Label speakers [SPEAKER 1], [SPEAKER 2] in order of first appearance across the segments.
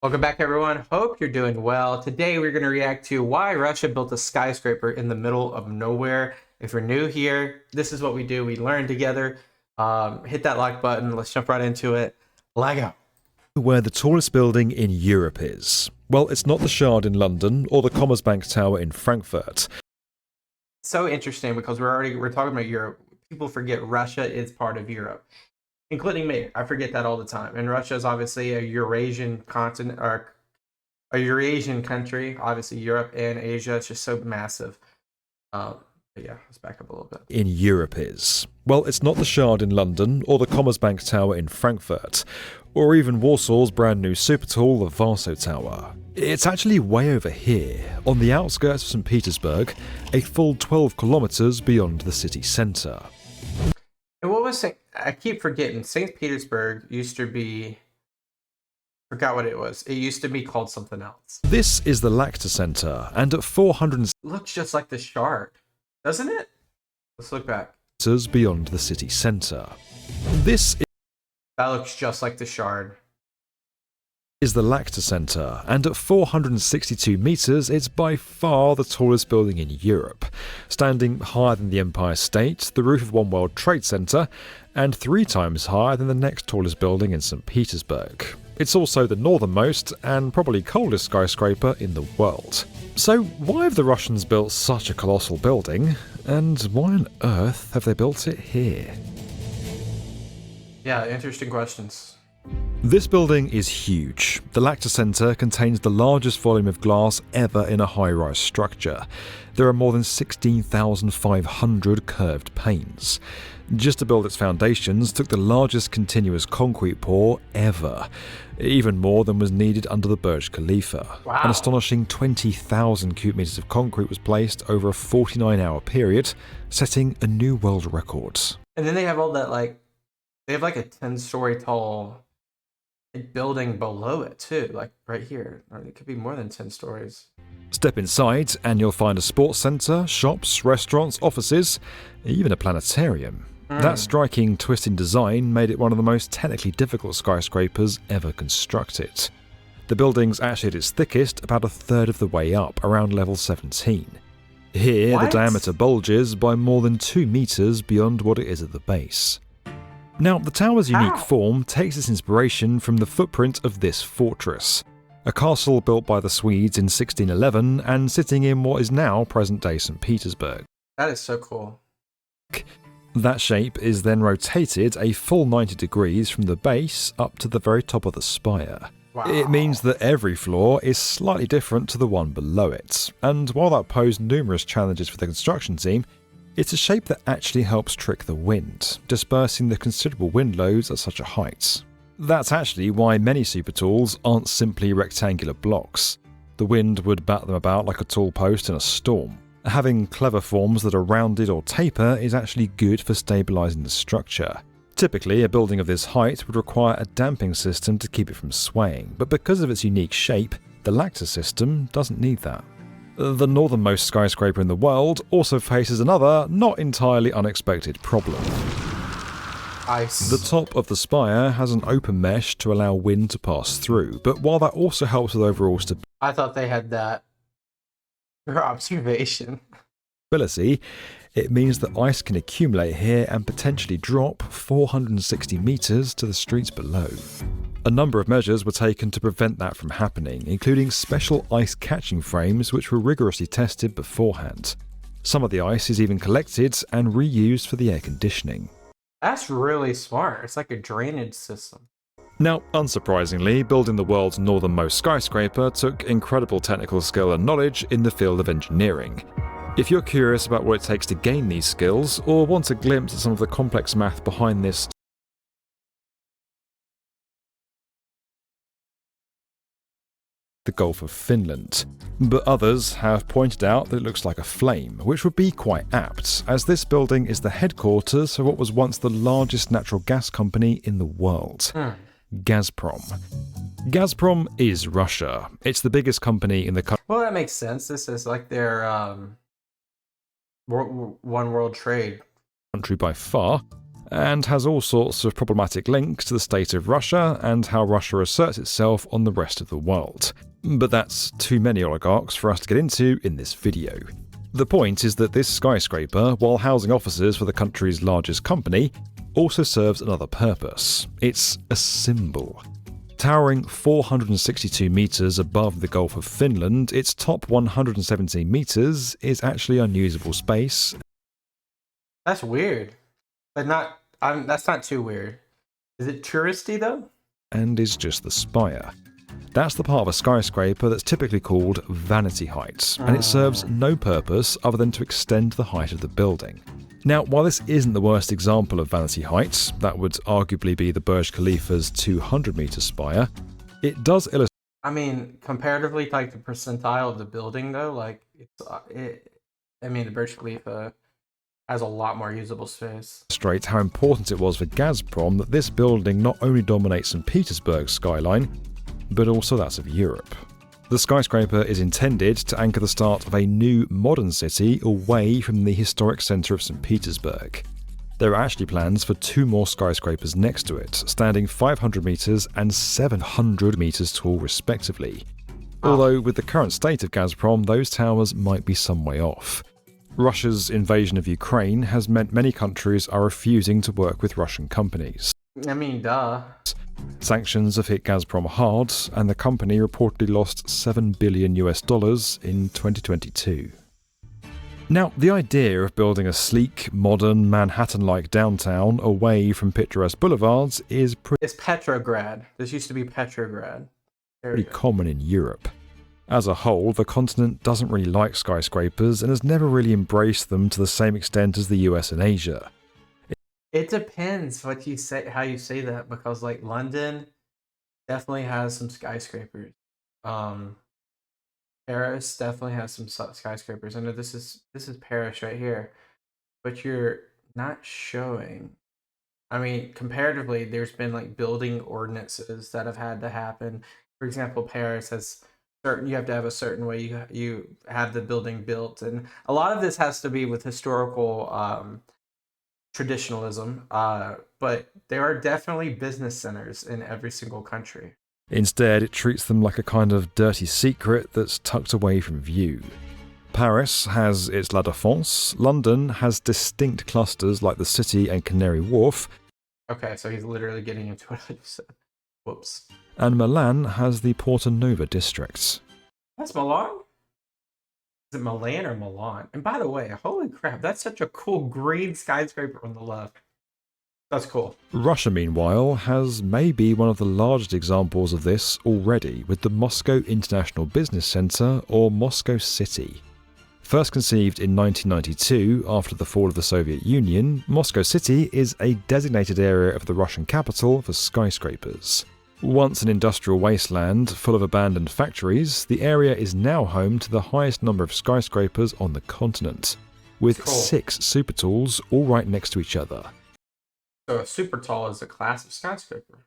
[SPEAKER 1] Welcome back, everyone. Hope you're doing well. Today, we're going to react to why Russia built a skyscraper in the middle of nowhere. If you're new here, this is what we do. We learn together. Hit that like button. Let's jump right into it. Lego.
[SPEAKER 2] Where the tallest building in Europe is. Well, it's not the Shard in London or the Commerzbank Tower in Frankfurt.
[SPEAKER 1] So interesting because we're talking about Europe. People forget Russia is part of Europe, including me. I forget that all the time. And Russia is obviously a Eurasian continent, or a Eurasian country. Obviously, Europe and Asia. It's just so massive. But yeah, let's back up a little bit.
[SPEAKER 2] In Europe is. Well, it's not the Shard in London or the Commerzbank Tower in Frankfurt, or even Warsaw's brand new super tall, the Warsaw Tower. It's actually way over here, on the outskirts of St. Petersburg, a full 12 kilometers beyond the city centre.
[SPEAKER 1] And what was I keep forgetting. St. Petersburg used to be. Forgot what it was. It used to be called something else.
[SPEAKER 2] This is the Lacta Centre, and at 400
[SPEAKER 1] Looks just like the Shard, doesn't it? Let's look back.
[SPEAKER 2] meters beyond the city centre. This
[SPEAKER 1] That looks just like the Shard.
[SPEAKER 2] is the Lacta Centre, and at 462 metres, it's by far the tallest building in Europe, standing higher than the Empire State, the roof of One World Trade Center, and 3 times higher than the next tallest building in St. Petersburg. It's also the northernmost and probably coldest skyscraper in the world. So why have the Russians built such a colossal building, and why on earth have they built it here?
[SPEAKER 1] Yeah, interesting questions.
[SPEAKER 2] This building is huge. The Lacta Centre contains the largest volume of glass ever in a high-rise structure. There are more than 16,500 curved panes. Just to build its foundations took the largest continuous concrete pour ever, even more than was needed under the Burj Khalifa.
[SPEAKER 1] Wow.
[SPEAKER 2] An astonishing 20,000 cubic metres of concrete was placed over a 49-hour period, setting a new world record.
[SPEAKER 1] And then they have all that, they have like a 10-story tall building below it too, like right here. Or it could be more than 10 stories.
[SPEAKER 2] Step inside and you'll find a sports centre, shops, restaurants, offices, even a planetarium. That striking twist in design made it one of the most technically difficult skyscrapers ever constructed. The building's actually at its thickest about a third of the way up, around level 17. Here,
[SPEAKER 1] What?
[SPEAKER 2] the diameter bulges by more than 2 metres beyond what it is at the base. Now, the tower's unique form takes its inspiration from the footprint of this fortress, a castle built by the Swedes in 1611 and sitting in what is now present-day St. Petersburg.
[SPEAKER 1] That is so cool.
[SPEAKER 2] That shape is then rotated a full 90 degrees from the base up to the very top of the spire.
[SPEAKER 1] Wow.
[SPEAKER 2] It means that every floor is slightly different to the one below it, and while that posed numerous challenges for the construction team, it's a shape that actually helps trick the wind, dispersing the considerable wind loads at such a height. That's actually why many super tools aren't simply rectangular blocks. The wind would bat them about like a tall post in a storm. Having clever forms that are rounded or taper is actually good for stabilising the structure. Typically, a building of this height would require a damping system to keep it from swaying, but because of its unique shape, the Lacta system doesn't need that. The northernmost skyscraper in the world also faces another, not entirely unexpected problem.
[SPEAKER 1] Ice.
[SPEAKER 2] The top of the spire has an open mesh to allow wind to pass through, but while that also helps with overall
[SPEAKER 1] I thought they had that for observation.
[SPEAKER 2] stability, it means that ice can accumulate here and potentially drop 460 metres to the streets below. A number of measures were taken to prevent that from happening, including special ice catching frames which were rigorously tested beforehand. Some of the ice is even collected and reused for the air conditioning.
[SPEAKER 1] That's really smart. It's like a drainage system.
[SPEAKER 2] Now, unsurprisingly, building the world's northernmost skyscraper took incredible technical skill and knowledge in the field of engineering. If you're curious about what it takes to gain these skills, or want a glimpse at some of the complex math behind this, the Gulf of Finland. But others have pointed out that it looks like a flame, which would be quite apt, as this building is the headquarters for what was once the largest natural gas company in the world, Gazprom. Gazprom is Russia. It's the biggest company in the country.
[SPEAKER 1] Well, that makes sense. This is like their one world trade.
[SPEAKER 2] By far, and has all sorts of problematic links to the state of Russia and how Russia asserts itself on the rest of the world. But that's too many oligarchs for us to get into in this video. The point is that this skyscraper, while housing offices for the country's largest company, also serves another purpose. It's a symbol. Towering 462 metres above the Gulf of Finland, its top 117 metres is actually unusable space.
[SPEAKER 1] That's weird. But that's not too weird. Is it touristy though?
[SPEAKER 2] And is just the spire. That's the part of a skyscraper that's typically called vanity height, and it serves no purpose other than to extend the height of the building. Now, while this isn't the worst example of vanity height, that would arguably be the Burj Khalifa's 200-metre spire, it does illustrate.
[SPEAKER 1] I mean, comparatively, like the percentile of the building though, like the Burj Khalifa has a lot more usable space.
[SPEAKER 2] Illustrate how important it was for Gazprom that this building not only dominates St. Petersburg's skyline, but also that of Europe. The skyscraper is intended to anchor the start of a new modern city away from the historic centre of St. Petersburg. There are actually plans for 2 more skyscrapers next to it, standing 500 metres and 700 metres tall respectively. Although with the current state of Gazprom, those towers might be some way off. Russia's invasion of Ukraine has meant many countries are refusing to work with Russian companies.
[SPEAKER 1] I mean, duh.
[SPEAKER 2] Sanctions have hit Gazprom hard, and the company reportedly lost $7 billion in 2022. Now, the idea of building a sleek, modern, Manhattan-like downtown away from picturesque boulevards is
[SPEAKER 1] It's Petrograd. This used to be Petrograd.
[SPEAKER 2] pretty common in Europe. As a whole, the continent doesn't really like skyscrapers and has never really embraced them to the same extent as the US and Asia.
[SPEAKER 1] It depends what you say, how you say that, because like London definitely has some skyscrapers. Paris definitely has some skyscrapers. I know this is Paris right here, but you're not showing. I mean, comparatively, there's been like building ordinances that have had to happen. For example, Paris has you have to have a certain way you have the building built, and a lot of this has to be with historical traditionalism, but there are definitely business centers in every single country.
[SPEAKER 2] Instead, it treats them like a kind of dirty secret that's tucked away from view. Paris has its La Défense, London has distinct clusters like the City and Canary Wharf.
[SPEAKER 1] Okay, so he's literally getting into what I just said. Whoops.
[SPEAKER 2] And Milan has the Porta Nova district.
[SPEAKER 1] That's Milan? Is it Milan or Milan? And by the way, holy crap, that's such a cool green skyscraper on the left. That's cool.
[SPEAKER 2] Russia, meanwhile, has maybe one of the largest examples of this already with the Moscow International Business Center, or Moscow City. First conceived in 1992 after the fall of the Soviet Union, Moscow City is a designated area of the Russian capital for skyscrapers. Once an industrial wasteland full of abandoned factories, the area is now home to the highest number of skyscrapers on the continent, with 6 super talls all right next to each other.
[SPEAKER 1] So a super tall is a class of skyscraper.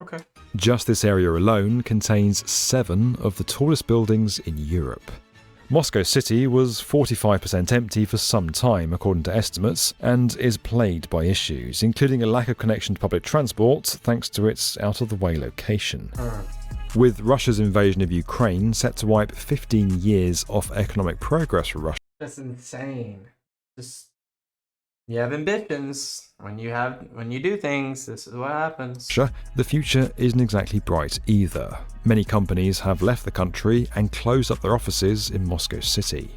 [SPEAKER 1] Okay.
[SPEAKER 2] Just this area alone contains 7 of the tallest buildings in Europe. Moscow City was 45% empty for some time, according to estimates, and is plagued by issues, including a lack of connection to public transport thanks to its out-of-the-way location. With Russia's invasion of Ukraine set to wipe 15 years off economic progress for Russia.
[SPEAKER 1] That's insane. Just you have ambitions. When you do things, this is what happens.
[SPEAKER 2] The future isn't exactly bright either. Many companies have left the country and closed up their offices in Moscow City.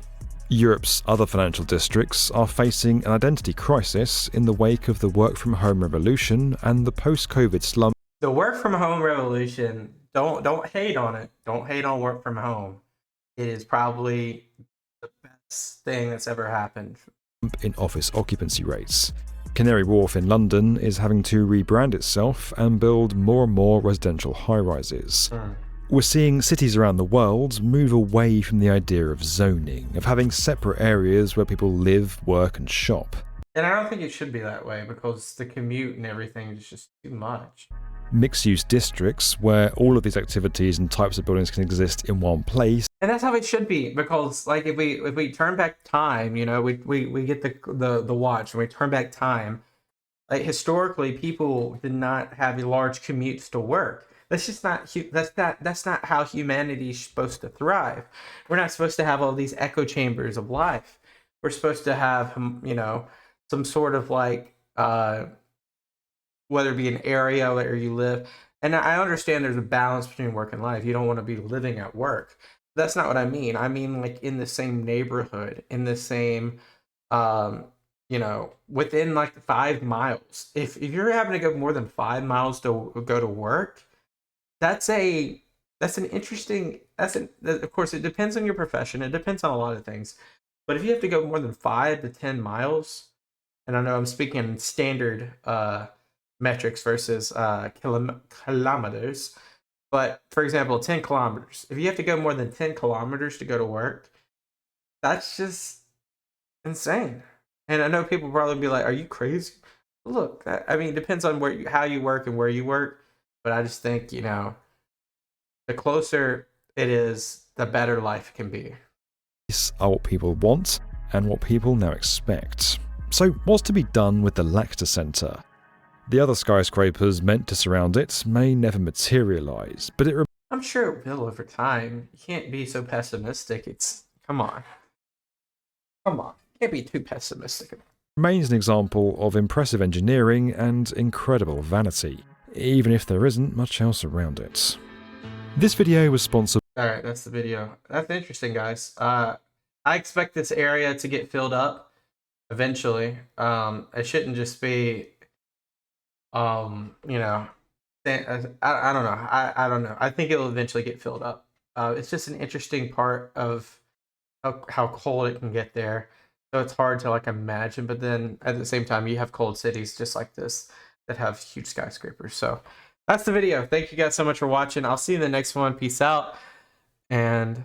[SPEAKER 2] Europe's other financial districts are facing an identity crisis in the wake of the work-from-home revolution and the post-COVID slump.
[SPEAKER 1] The work-from-home revolution, don't hate on it. Don't hate on work from home. It is probably the best thing that's ever happened.
[SPEAKER 2] In office occupancy rates. Canary Wharf in London is having to rebrand itself and build more and more residential high-rises. We're seeing cities around the world move away from the idea of zoning, of having separate areas where people live, work and shop.
[SPEAKER 1] And I don't think it should be that way because the commute and everything is just too much.
[SPEAKER 2] Mixed-use districts where all of these activities and types of buildings can exist in one place.
[SPEAKER 1] And that's how it should be, because like if we turn back time, you know, we get the watch and we turn back time, Like historically, people did not have large commutes to work. That's just not that's not how humanity's supposed to thrive. We're not supposed to have all these echo chambers of life. We're supposed to have, some sort of like, whether it be an area where you live. And I understand there's a balance between work and life. You don't want to be living at work. That's not what I mean. I mean like in the same neighborhood, in the same, um, within like 5 miles. If you're having to go more than 5 miles to go to work, that's a that's an interesting of course it depends on your profession. It depends on a lot of things. But if you have to go more than 5 to 10 miles, and I know I'm speaking in standard metrics versus kilometers, but for example, 10 kilometers. If you have to go more than 10 kilometers to go to work, that's just insane. And I know people probably be like, "Are you crazy?" Look, I mean, it depends on how you work and where you work. But I just think, the closer it is, the better life can be.
[SPEAKER 2] These are what people want and what people now expect. So what's to be done with the Lacta Centre? The other skyscrapers meant to surround it may never materialise, but
[SPEAKER 1] I'm sure it will over time. You can't be so pessimistic. Come on. Come on. You can't be too pessimistic.
[SPEAKER 2] remains an example of impressive engineering and incredible vanity, even if there isn't much else around it. This video was sponsored.
[SPEAKER 1] Alright, that's the video. That's interesting, guys. I expect this area to get filled up eventually. It shouldn't just be, you know, I don't know. I don't know. I think it'll eventually get filled up. It's just an interesting part of how cold it can get there. So it's hard to like imagine, but then at the same time, you have cold cities just like this that have huge skyscrapers. So that's the video. Thank you guys so much for watching. I'll see you in the next one. Peace out. And